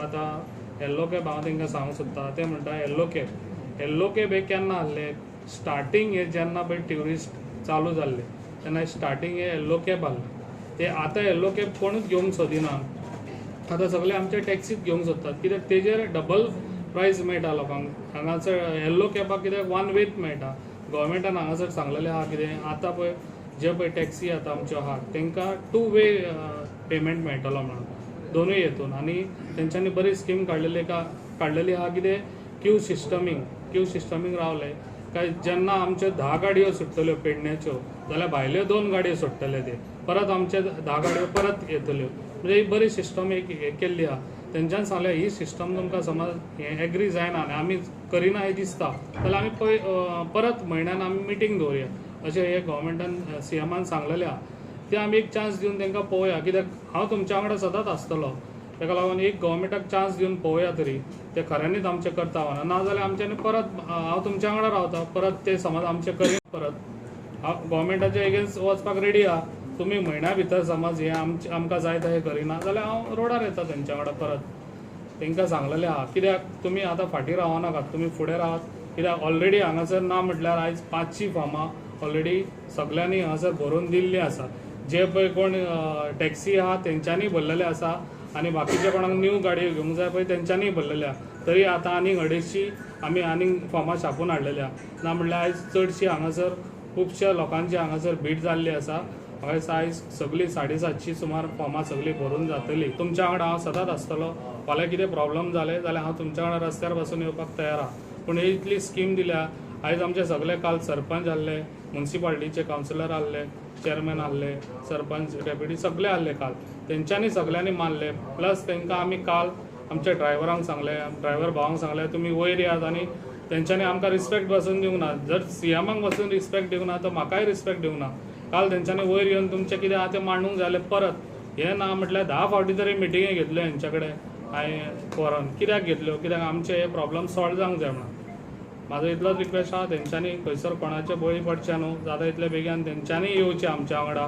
आतां yellow cab हांव तांकां सांगूंक सोदतां. ते म्हणटा येल्लो कॅब हे केन्ना आहले, स्टार्टींग हे जेन्ना पळय ट्युरिस्ट चालू जाल्ले तेन्ना स्टार्टींग हे येल्लो कॅब आहले. ते आतां येल्लो कॅब कोणूच घेवंक सोदिना. आतां सगळे आमचे टॅक्सीच घेवंक सोदतात, कित्याक तेजेर डबल प्रायस मेळटा लोकांक. हांगासर येल्लो कॅबाक कित्याक वन वेत मेळटा. गोवोरमेंटान हांगासर सांगलेलें आहा कितें, आतां पळय जे पळय टॅक्सी आतां आमच्यो आहात तांकां 2 वे पेमेंट मेळटलो म्हणून, दोनूय हेतून. आनी तेंच्यांनी बरी स्कीम काडलेली आहा कितें, क्यू सिस्टमींग रावले काय जेन्ना आमच्यो 10 गाडयो सुट्टल्यो पेडण्याच्यो जाल्यार भायल्यो 2 गाडयो सुट्टले ते, परत आमचे 10 गाडयो परत येतल्यो. म्हणजे ही बरी सिस्टम एक केल्ली आहा. तेंच्यांनी सांगलें ही सिस्टम तुमकां समज हें एग्री जायना आनी आमी करिना हें दिसता जाल्यार आमी परत म्हयन्यान आमी मिटींग दवरया, अशें हे गोवोरमेंटान CMान सांगलेलें आहा. ते आमी एक चान्स दिवन तांकां पळोवया, कित्याक हांव तुमच्या वांगडा सदांच आसतलो. ताका लागून एक गोवोरमेंटाक चान्स दिवन पळोवया तरी ते खऱ्यांनीच आमचें करता वा ना जाल्यार आमच्यांनी परत हांव तुमच्या वांगडा रावता. परत ते समज आमचें करीना, परत हांव गोवोरमेंटाच्या एगेन्स्ट वचपाक रेडी आहा. तुमी म्हयन्या भितर समज हें आमकां जाय तशें करिना जाल्यार हांव रोडार येता तेंच्या वांगडा परत. तांकां सांगलेलें आहा कित्याक तुमी आतां फाटीं रावनाकात, तुमी फुडें रावात. कित्याक ऑलरेडी हांगासर ना म्हटल्यार आयज 500 फॉर्मां ऑलरेडी सगळ्यांनी हांगासर भरून दिल्लीं आसा. जे पळय कोण टॅक्सी आहा तेंच्यांनी भरलेले आसा आनी बाकीचे कोणाक न्यू गाडयो घेवंक जाय पळय तेंच्यांनी भरलेले आहा. तरी आतां आनीक 250 आमी आनीक फॉर्मां छापून हाडलेली आहा. ना म्हणल्यार आयज चडशी हांगासर खुबश्या लोकांची हांगासर भीड जाल्ली आसा. आयज सगळीं 750 सुमार फॉर्मां सगळीं भरून जातलीं. तुमच्या वांगडा हांव सदांच आसतलो. फाल्यां कितें प्रॉब्लम जालें जाल्यार हांव तुमच्या वांगडा रस्त्यार बसून येवपाक तयार आहा. पूण ही इतली स्कीम दिल्या. आयज आमचे सगळे काल सरपंच आहले, म्युन्सिपाल्टीचे कावन्सिलर आहले, चेअरमॅन आहले, सरपंच डेप्युटी सगळे आहले काल. तेंच्यांनी सगळ्यांनी मानले. प्लस तांकां आमी काल आमच्या ड्रायव्हरांक सांगलें, ड्रायव्हर भावांक सांगलें तुमी वयर येयात. आनी तेंच्यांनी आमकां रिस्पेक्ट बसून दिवंक ना. जर CMाक बसून रिस्पेक्ट दिवंक ना तर म्हाकाय रिस्पेक्ट दिवंक ना. काल तेंच्यांनी वयर येवन तुमचें कितें आहा तें मांडूंक जाय परत. हें ना म्हटल्यार 10 फावटी तरी मिटिंगे घेतल्यो हेंच्या कडेन हांवें व्हरोन. कित्याक घेतल्यो, कित्याक आमचे हे प्रॉब्लम सॉल्व जावंक जाय म्हणून. म्हाजो इतलोच रिक्वेस्ट आहा, तेंच्यांनी खंयसर कोणाचे बळी पडचे न्हू, जाता तितले बेगीन तेंच्यांनी येवचें आमच्या वांगडा.